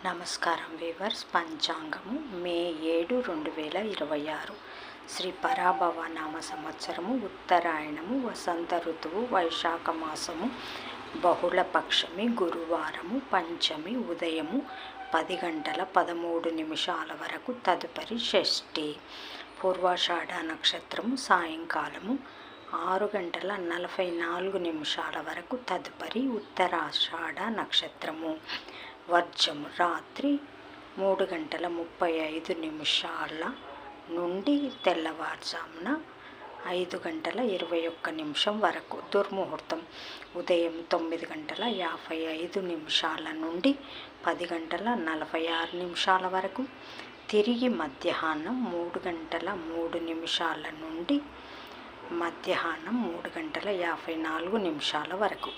నమస్కారం వీవర్స్. పంచాంగము మే 7, 2026 శ్రీ పరాభవ నామ సంవత్సరము, ఉత్తరాయణము, వసంత ఋతువు, వైశాఖ మాసము, బహుళ పక్షమి, గురువారము, పంచమి, ఉదయము 10 గంటల 13 నిమిషాల వరకు, తదుపరి షష్ఠి. పూర్వాషాఢ నక్షత్రము సాయంకాలము 6 గంటల 44 నిమిషాల వరకు, తదుపరి ఉత్తరాషాఢ నక్షత్రము. వర్జము రాత్రి 3 గంటల 35 నిమిషాల నుండి తెల్లవారుజామున 5 గంటల 21 నిమిషం వరకు. దుర్ముహూర్తం ఉదయం 9 గంటల 55 నిమిషాల నుండి 10 గంటల 46 నిమిషాల వరకు. తిరిగి మధ్యాహ్నం 3 గంటల 3 నిమిషాల నుండి మధ్యాహ్నం 3 గంటల 54 నిమిషాల వరకు.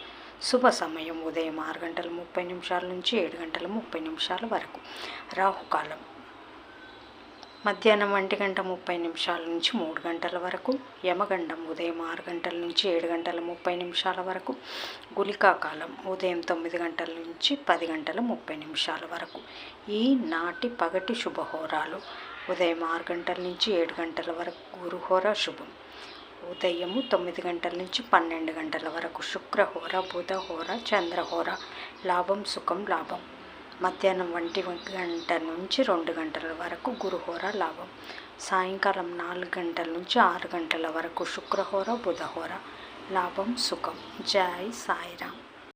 శుభ సమయం ఉదయం 6 గంటల 30 నిమిషాల నుంచి 7 గంటల 30 నిమిషాల వరకు. రాహుకాలం మధ్యాహ్నం 1 గంట 30 నిమిషాల నుంచి 3 గంటల వరకు. యమగండం ఉదయం 6 గంటల నుంచి 7 గంటల 30 నిమిషాల వరకు. గుళికాకాలం ఉదయం 9 గంటల నుంచి 10 గంటల 30 నిమిషాల వరకు. ఈనాటి పగటి శుభహోరాలు ఉదయం 6 గంటల నుంచి 7 గంటల వరకు గురుహోర శుభం. ఉదయము 9 గంటల నుంచి 12 గంటల వరకు శుక్రహోర, బుధహోర, చంద్రహోర. లాభం సుఖం లాభం. మధ్యాహ్నం 1 గంట నుంచి 2 గంటల వరకు గురుహోర లాభం. సాయంకాలం 4 గంటల నుంచి 6 గంటల వరకు శుక్రహోర, బుధహోర. లాభం సుఖం. జై సాయిరామ్.